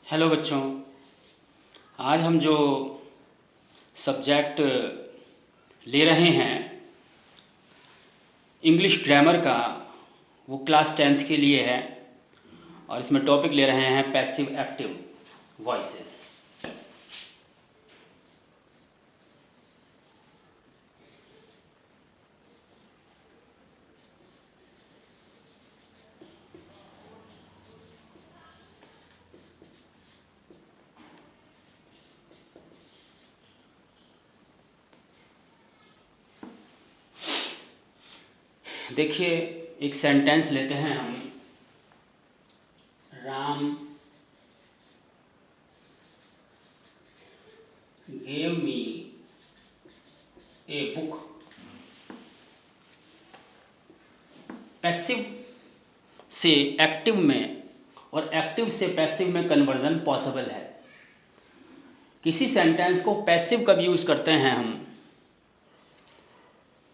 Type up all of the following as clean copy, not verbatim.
Hello बच्चों। आज हम जो सब्जेक्ट ले रहे हैं इंग्लिश ग्रामर का, वो क्लास 10th के लिए है और इसमें टॉपिक ले रहे हैं पैसिव एक्टिव वॉइसेस। देखिए, एक सेंटेंस लेते हैं हम। Ram gave me a book। Passive से एक्टिव में और एक्टिव से पैसिव में कन्वर्जन पॉसिबल है। किसी सेंटेंस को पैसिव कब यूज़ करते हैं हम,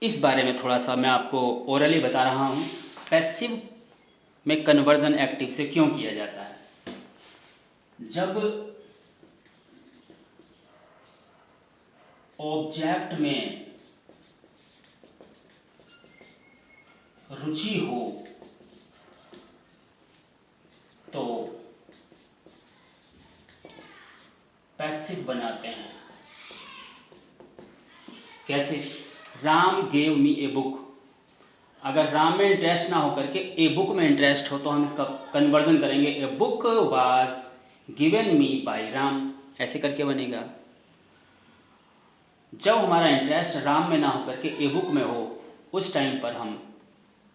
इस बारे में थोड़ा सा मैं आपको ओरली बता रहा हूँ। पैसिव में कन्वर्जन एक्टिव से क्यों किया जाता है? जब ऑब्जेक्ट में रुचि हो तो पैसिव बनाते हैं। कैसे? Ram gave me a book. अगर राम में इंटरेस्ट ना हो करके ए बुक में इंटरेस्ट हो तो हम इसका कन्वर्जन करेंगे a book was given me by Ram, ऐसे करके बनेगा। जब हमारा इंटरेस्ट राम में ना हो करके ए बुक में हो, उस टाइम पर हम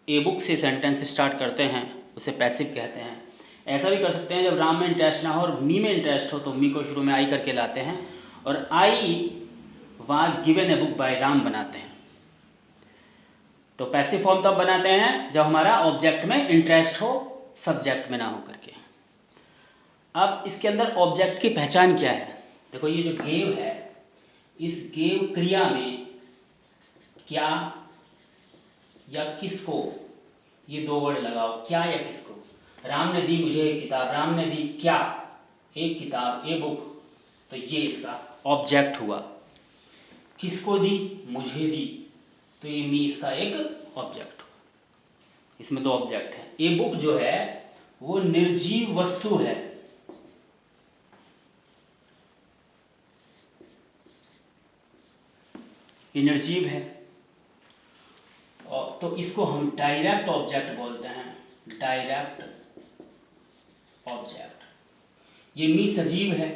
ए बुक से सेंटेंस स्टार्ट करते हैं, उसे पैसिव कहते हैं। ऐसा भी कर सकते हैं, जब राम में इंटरेस्ट ना हो और मी में इंटरेस्ट हो तो मी को शुरू में आई करके लाते हैं और I was given a book by Ram बनाते हैं। तो पैसिव फॉर्म तब बनाते हैं जब हमारा ऑब्जेक्ट में इंटरेस्ट हो, सब्जेक्ट में ना हो करके। अब इसके अंदर ऑब्जेक्ट की पहचान क्या है? देखो, ये जो गेव है, इस गेव क्रिया में क्या या किसको, ये दो वर्ड लगाओ, क्या या किसको। राम ने दी मुझे एक किताब, राम ने दी क्या? एक किताब, ए बुक। तो ये इसका ऑब्जेक्ट हुआ। किसको दी? मुझे दी, तो ये मी इसका एक ऑब्जेक्ट हुआ। इसमें दो ऑब्जेक्ट हैं। ए बुक जो है वो निर्जीव वस्तु है। ये निर्जीव है और तो इसको हम डायरेक्ट ऑब्जेक्ट बोलते हैं। Direct object. ये मी सजीव है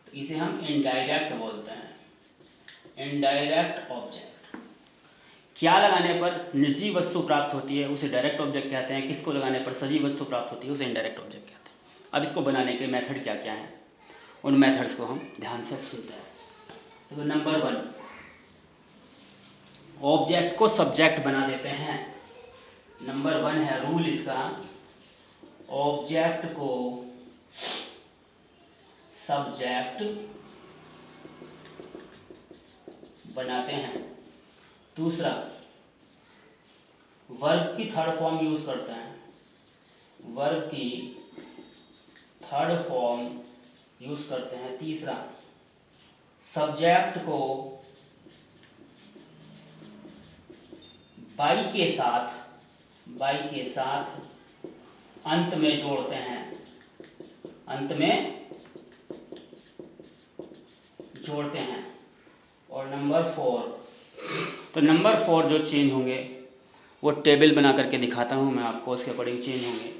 तो इसे हम इनडायरेक्ट बोलते हैं। Indirect object. क्या लगाने पर निर्जीव वस्तु प्राप्त होती है उसे डायरेक्ट ऑब्जेक्ट कहते हैं। किसको लगाने पर सजीव वस्तु प्राप्त होती है उसे इनडायरेक्ट ऑब्जेक्ट कहते हैं। अब इसको बनाने के मेथड क्या क्या हैं, उन मेथड्स को हम ध्यान से सुनते हैं। तो नंबर 1, ऑब्जेक्ट को सब्जेक्ट बना देते हैं। नंबर 1 है रूल इसका, ऑब्जेक्ट को सब्जेक्ट बनाते हैं। दूसरा, वर्ब की थर्ड फॉर्म यूज करते हैं। वर्ब की थर्ड फॉर्म यूज करते हैं। तीसरा, सब्जेक्ट को बाई के साथ अंत में जोड़ते हैं। अंत में जोड़ते हैं। और नंबर 4, तो नंबर 4 जो चेंज होंगे वो टेबल बना करके दिखाता हूँ मैं आपको, उसके अकॉर्डिंग चेंज होंगे।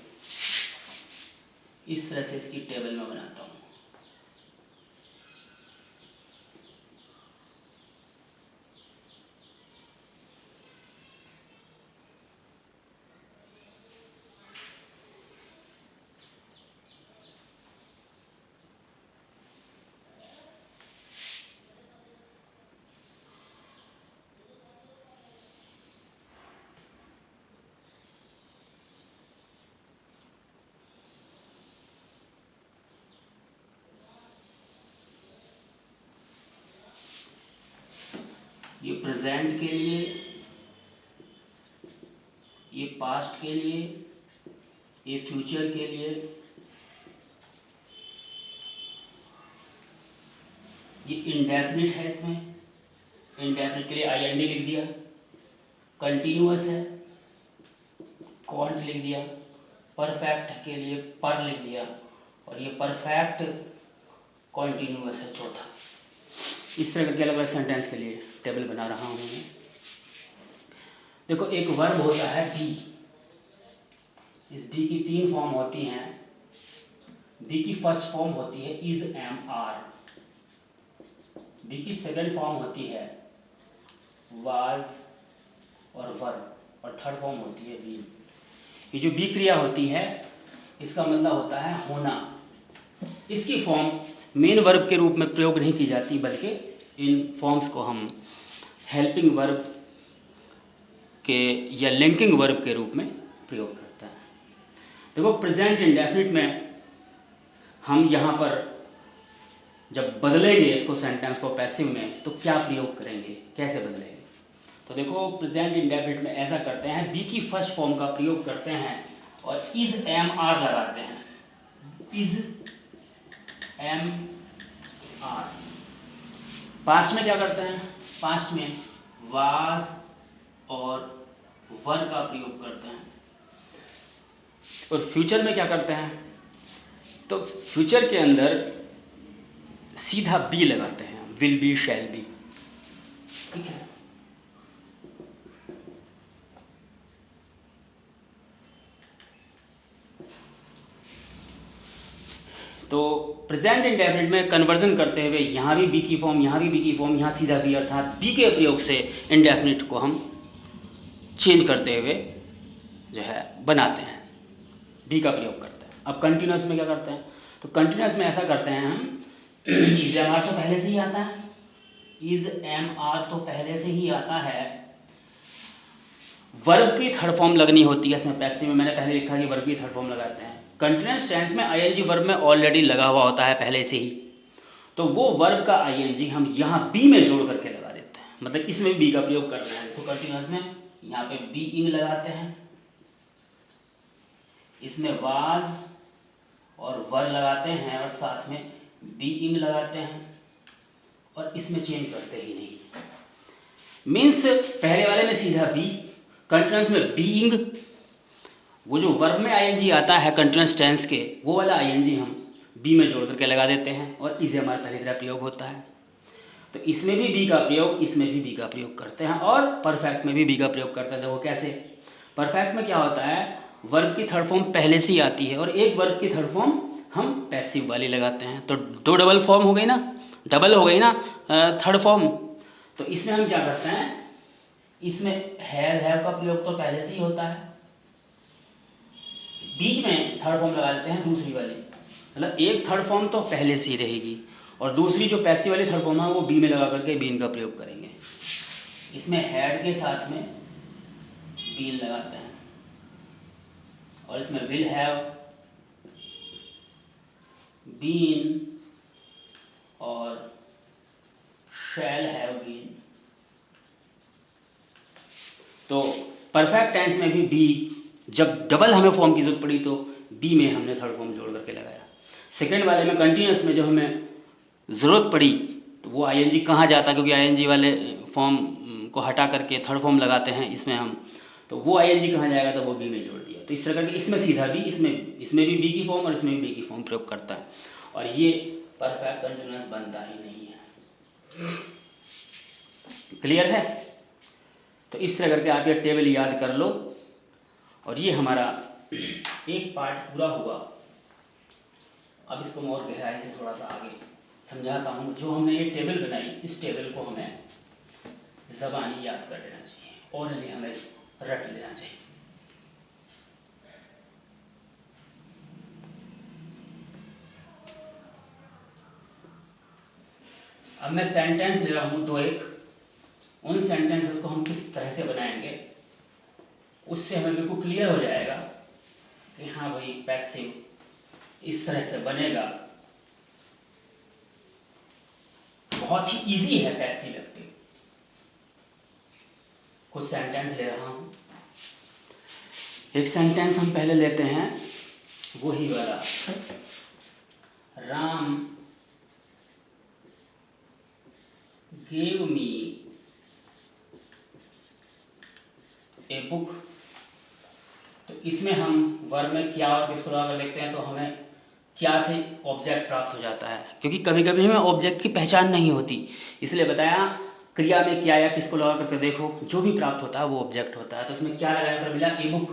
इस तरह से इसकी टेबल में बनाता हूँ। ये प्रेजेंट के लिए, ये पास्ट के लिए, ये फ्यूचर के लिए, ये इंडेफिनिट है, इसमें इंडेफिनिट के लिए IND लिख दिया, कंटिन्यूअस है कॉन्ट लिख दिया, परफेक्ट के लिए पर लिख दिया, और ये परफेक्ट कॉन्टिन्यूअस है चौथा। इस तरह करके अलग अलग सेंटेंस के लिए टेबल बना रहा हूँ मैं। देखो एक वर्ब होता है बी, इस बी की 3 फॉर्म होती हैं। बी की फर्स्ट फॉर्म होती है इज एम आर, बी की सेकंड फॉर्म होती है वाज और वर्ब, और थर्ड फॉर्म होती है बी। ये जो बी क्रिया होती है इसका मतलब होता है होना। इसकी फॉर्म मेन वर्ब के रूप में प्रयोग नहीं की जाती, बल्कि इन फॉर्म्स को हम हेल्पिंग वर्ब के या लिंकिंग वर्ब के रूप में प्रयोग करते हैं। देखो प्रेजेंट इंडेफिनिट में हम यहाँ पर जब बदलेंगे इसको सेंटेंस को पैसिव में, तो क्या प्रयोग करेंगे, कैसे बदलेंगे? तो देखो प्रेजेंट इंडेफिनिट में ऐसा करते हैं, बी की फर्स्ट फॉर्म का प्रयोग करते हैं और इज एम आर लगाते हैं। Is M R. पास्ट में क्या करते हैं? पास्ट में वाज और वर का प्रयोग करते हैं। और फ्यूचर में क्या करते हैं? तो फ्यूचर के अंदर सीधा बी लगाते हैं, विल बी, शैल बी। ठीक है। तो प्रेजेंट इंडेफिनिट में कन्वर्जन करते हुए यहाँ भी बी की फॉर्म, यहाँ भी बी की फॉर्म, यहाँ सीधा बी, अर्थात बी के प्रयोग से इंडेफिनिट को हम चेंज करते हुए जो है बनाते हैं, बी का प्रयोग करते हैं। अब कंटिन्यूस में क्या करते हैं? तो कंटिन्यूस में ऐसा करते हैं हम, इज एम आर तो पहले से ही आता है, इज एम आर तो पहले से ही आता है। वर्ब की थर्ड फॉर्म लगनी होती है इसमें, पैसिव में मैंने पहले लिखा कि वर्ब की थर्ड फॉर्म लगाते हैं। कंटिन्यूस टेंस में आईएनजी वर्ब में ऑलरेडी लगा हुआ होता है पहले से ही, तो वो वर्ब का आईएनजी हम यहाँ बी में जोड़ करके लगा देते हैं, मतलब इसमें बी का प्रयोग कर रहे हैं। तो कंटिन्यूस में यहाँ पे बी इंग लगाते हैं, इसमें वाज और वर लगाते हैं, और साथ में बी इंग लगाते हैं, और इसमें चेंज करते ही नहीं। मीन्स पहले वाले में सीधा बी, कंटिन्यूस में बीइंग, वो जो वर्ब में आईएनजी आता है कंटिन्यूस टेंस के, वो वाला आईएनजी हम बी में जोड़ करके लगा देते हैं, और इसे हमारा पहली तरह प्रयोग होता है। तो इसमें भी बी का प्रयोग, इसमें भी बी का प्रयोग करते हैं, और परफेक्ट में भी बी का प्रयोग करते हैं। देखो कैसे? परफेक्ट में क्या होता है, वर्ब की थर्ड फॉर्म पहले से ही आती है, और एक वर्ब की थर्ड फॉर्म हम पैसिव वाली लगाते हैं, तो 2 डबल फॉर्म हो गई ना, डबल हो गई ना थर्ड फॉर्म। तो इसमें हम क्या करते हैं, इसमें हैव का प्रयोग तो पहले से ही होता है, बीच में थर्ड फॉर्म लगा देते हैं दूसरी वाली, मतलब एक थर्ड फॉर्म तो पहले से ही रहेगी, और दूसरी जो पैसिव वाली थर्ड फॉर्म है वो बी में लगा करके बीन का प्रयोग करेंगे। इसमें हैड के साथ में बीन लगाते हैं, और इसमें विल हैव, बीन और शैल हैव बीन। तो परफेक्ट टेंस में भी बी, जब डबल हमें फॉर्म की जरूरत पड़ी तो बी में हमने थर्ड फॉर्म जोड़ करके लगाया। सेकेंड वाले में कंटिन्यूस में जब हमें ज़रूरत पड़ी तो वो आईएनजी कहाँ जाता, क्योंकि आईएनजी वाले फॉर्म को हटा करके थर्ड फॉर्म लगाते हैं इसमें हम, तो वो आईएनजी कहाँ जाएगा, तो वो बी में जोड़ दिया। तो इस तरह करके इसमें सीधा बी, इसमें भी बी की फॉर्म और इसमें भी बी की फॉर्म प्रयोग करता है, और ये परफेक्ट कंटिन्यूस बनता ही नहीं है। क्लियर है? तो इस तरह करके आप ये टेबल याद कर लो, और ये हमारा एक पार्ट पूरा हुआ। अब इसको मैं और गहराई से थोड़ा सा आगे समझाता हूँ। जो हमने ये टेबल बनाई, इस टेबल को हमें ज़बानी याद कर लेना चाहिए, ओरली हमें रट लेना चाहिए। अब मैं सेंटेंस ले रहा हूँ 2-1, उन सेंटेंसेस को हम किस तरह से बनाएंगे, उससे हमें बिल्कुल क्लियर हो जाएगा कि हाँ भाई पैसिव इस तरह से बनेगा। बहुत ही इजी है पैसिव एक्टिव। कुछ सेंटेंस ले रहा हूँ। एक सेंटेंस हम पहले लेते हैं, वही वाला, Ram gave me a book। तो इसमें हम वर्ब में क्या और किसको लगा कर देखते हैं, तो हमें क्या से ऑब्जेक्ट प्राप्त हो जाता है, क्योंकि कभी कभी हमें ऑब्जेक्ट की पहचान नहीं होती, इसलिए बताया क्रिया में क्या या किसको लगा करके देखो, जो भी प्राप्त होता है वो ऑब्जेक्ट होता है। तो इसमें क्या लगाया कर मिला, ए बुक,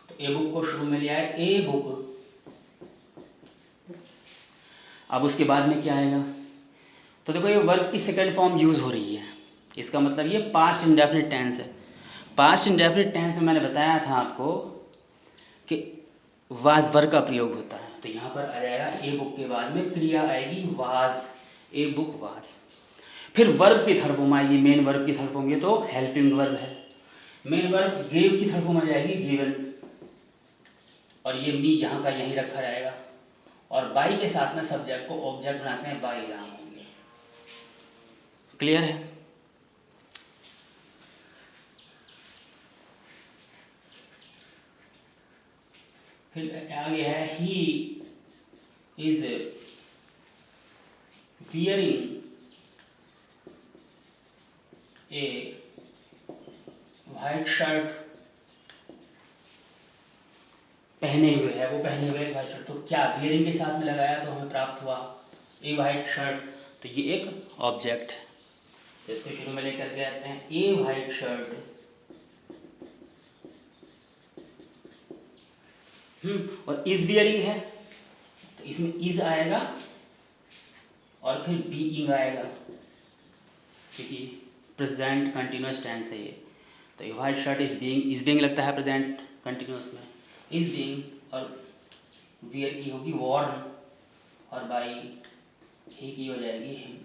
तो ए बुक को शुरू में लिया है, ए बुक। अब उसके बाद में क्या आएगा, तो देखो ये वर्ब की सेकंड फॉर्म यूज़ हो रही है, इसका मतलब ये पास्ट इंडेफिनिट टेंस है। पास्ट इंडेफिनिट टेंस में मैंने बताया था आपको कि वाज वर्ब का प्रयोग होता है, तो यहाँ पर आ जाएगा ए बुक के बाद में क्रिया आएगी वाज, ए बुक वाज। फिर वर्ब की थर्ड फॉर्म आएगी, मेन वर्ब की थर्ड फॉर्म, ये तो हेल्पिंग वर्ब है। मेन वर्ब गेव की थर्ड फॉर्म आ जाएगी गिवन, और ये मी यहाँ का यहीं रखा जाएगा, और बाई के साथ में सब्जेक्ट को ऑब्जेक्ट बनाते हैं, बाई राम होंगे। क्लियर है? फिर आगे है he is wearing a white shirt, पहने हुए है, वो पहने हुए व्हाइट शर्ट, तो क्या वियरिंग के साथ में लगाया तो हमें प्राप्त हुआ ए व्हाइट शर्ट, तो ये एक ऑब्जेक्ट है। तो इसको शुरू में लेकर के आते हैं, ए व्हाइट शर्ट, और इज वियरिंग है तो इसमें इज आएगा और फिर बीइंग आएगा, क्योंकि प्रेजेंट कंटिन्यूअस टेंस है ये। तो a white shirt is being लगता है प्रेजेंट कंटिन्यूअस में, इज बीइंग, और वियर की होगी वॉर्न, और बाई ही की हो जाएगी हिम।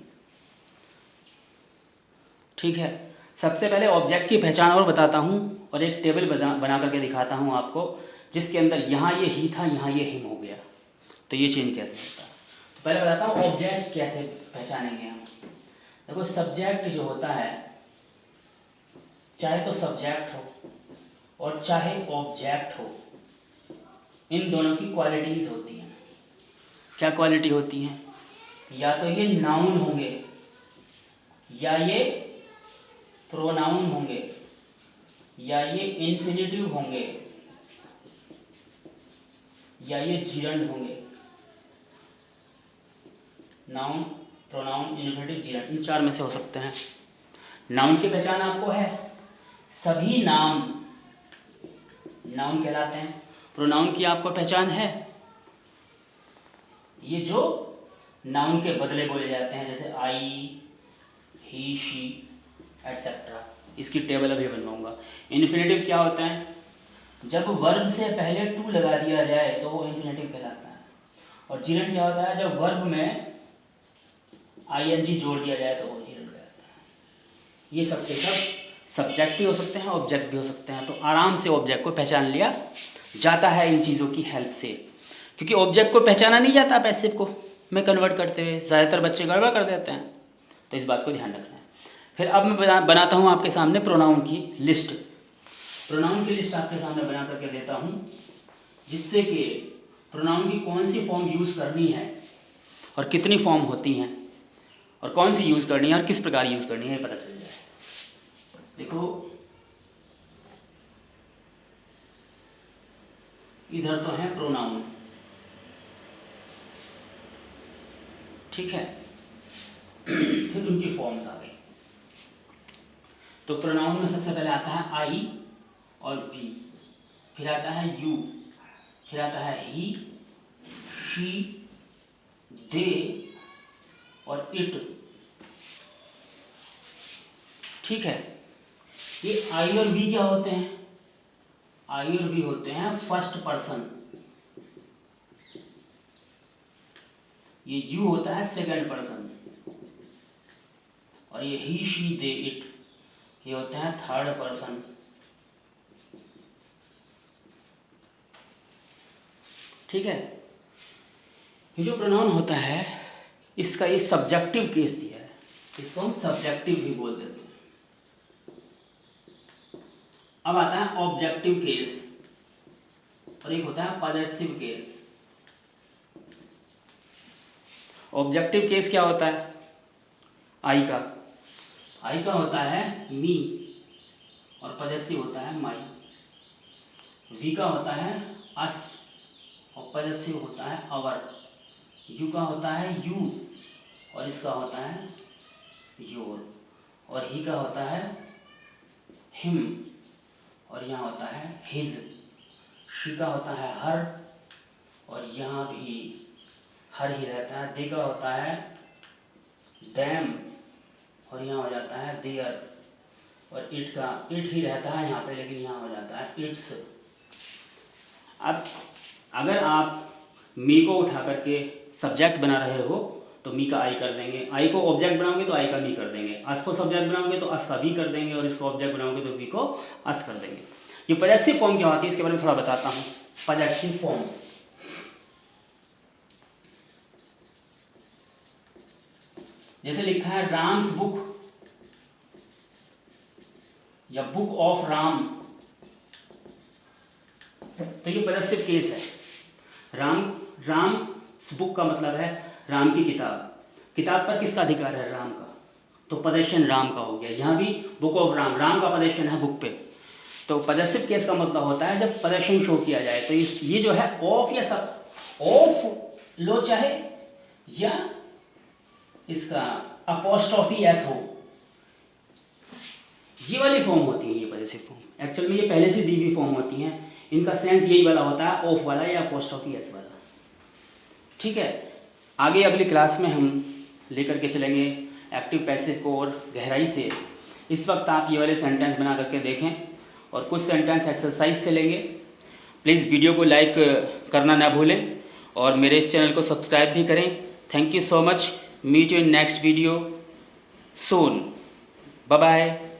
ठीक है, सबसे पहले ऑब्जेक्ट की पहचान और बताता हूँ, और एक टेबल बना करके दिखाता हूँ आपको, जिसके अंदर यहाँ ये ही था, यहाँ ये हिम हो गया, तो ये चेंज कैसे होता है। तो पहले बताता हूँ ऑब्जेक्ट कैसे पहचानेंगे हम। देखो सब्जेक्ट जो होता है, चाहे तो सब्जेक्ट हो और चाहे ऑब्जेक्ट हो, इन दोनों की क्वालिटीज होती हैं। क्या क्वालिटी होती हैं, या तो ये नाउन होंगे, या ये प्रोनाउन होंगे, या ये इन्फिनिटिव होंगे, या ये जीरंड होंगे। नाउन, प्रोनाउन, इन्फिनिटिव, जीरंड, इन चार में से हो सकते हैं। नाउन की पहचान आपको है, सभी नाम नाउन कहलाते हैं। प्रोनाउन की आपको पहचान है, ये जो नाउन के बदले बोले जाते हैं, जैसे आई, ही, शी, एटसेट्रा, इसकी टेबल अभी बनवाऊंगा। इन्फिनिटिव क्या होता है, जब वर्ब से पहले टू लगा दिया जाए तो वो इन्फिनिटिव कहलाता है। और जीरंड क्या होता है, जब वर्ब में आईएनजी जोड़ दिया जाए तो वो जीरंड कहलाता है। ये सब के सब सब्जेक्ट भी हो सकते हैं, ऑब्जेक्ट भी हो सकते हैं, तो आराम से ऑब्जेक्ट को पहचान लिया जाता है इन चीज़ों की हेल्प से, क्योंकि ऑब्जेक्ट को पहचाना नहीं जाता पैसिव को में कन्वर्ट करते हुए, ज़्यादातर बच्चे गड़बड़ कर देते हैं, तो इस बात को ध्यान रखना है। फिर अब मैं बनाता हूँ आपके सामने प्रोनाउन की लिस्ट। प्रोनाउन की लिस्ट आपके सामने बना करके देता हूँ, जिससे कि प्रोनाउन की कौन सी फॉर्म यूज़ करनी है और कितनी फॉर्म होती हैं, और कौन सी यूज़ करनी है और किस प्रकार यूज़ करनी है, ये पता चल जाए। देखो इधर तो है प्रोनाउन, ठीक है, फिर उनकी फॉर्म्स आ गई। तो प्रोनाउन में सबसे पहले आता है आई और वी, फिर आता है यू, फिर आता है ही, शी, दे और इट। ठीक है, ये आई और वी क्या होते हैं, आई और वी होते हैं फर्स्ट पर्सन, ये यू होता है सेकंड पर्सन, और ये ही, शी, दे, इट ये होता है थर्ड पर्सन। ठीक है, ये जो प्रोनाउन होता है इसका ये सब्जेक्टिव केस दिया है, इसको हम सब्जेक्टिव भी बोल देते हैं। अब आता है ऑब्जेक्टिव केस, और एक होता है पॉजेसिव केस। ऑब्जेक्टिव केस क्या होता है आई का, आई का होता है मी और पॉजेसिव होता है माई। वी का होता है अस और पॉजेसिव होता है अवर। यू का होता है यू और इसका होता है योर। और ही का होता है हिम और यहाँ होता है हिज। शी का होता है हर और यहाँ भी हर ही रहता है। दे का होता है दैम और यहाँ हो जाता है देयर। और इट का इट ही रहता है यहाँ पे, लेकिन यहाँ हो जाता है इट्स। अब अगर आप मी को उठा करके सब्जेक्ट बना रहे हो तो मी का आई कर देंगे, आई को ऑब्जेक्ट बनाओगे तो आई का मी कर देंगे, अस को सब्जेक्ट बनाओगे तो अस का वी कर देंगे और इसको ऑब्जेक्ट बनाओगे तो वी को अस कर देंगे। ये पॉजेसिव फॉर्म क्या होती है इसके बारे में थोड़ा बताता हूँ। पॉजेसिव फॉर्म जैसे लिखा है राम्स बुक या बुक ऑफ राम, तो ये पॉजेसिव केस है। राम बुक का मतलब है राम की किताब। किताब पर किसका अधिकार है? राम का, तो पॉजेशन राम का हो गया। यहाँ भी बुक ऑफ राम, राम का पॉजेशन है बुक पे। तो पॉजेसिव केस का मतलब होता है जब पॉजेशन शो किया जाए। तो ये जो है ऑफ या सब ऑफ लो चाहे या इसका अपोस्ट्रोफी एस हो, ये वाली फॉर्म होती है ये पॉजेसिव फॉर्म। एक्चुअल में ये पहले से दी हुई फॉर्म होती हैं, इनका सेंस यही वाला होता है, ऑफ वाला या अपोस्ट्रोफी एस वाला। ठीक है, आगे अगली क्लास में हम लेकर के चलेंगे एक्टिव पैसिव को और गहराई से। इस वक्त आप ये वाले सेंटेंस बना करके देखें और कुछ सेंटेंस एक्सरसाइज से लेंगे। प्लीज़ वीडियो को लाइक करना ना भूलें और मेरे इस चैनल को सब्सक्राइब भी करें। Thank you so much. Meet you in next video soon. Bye bye.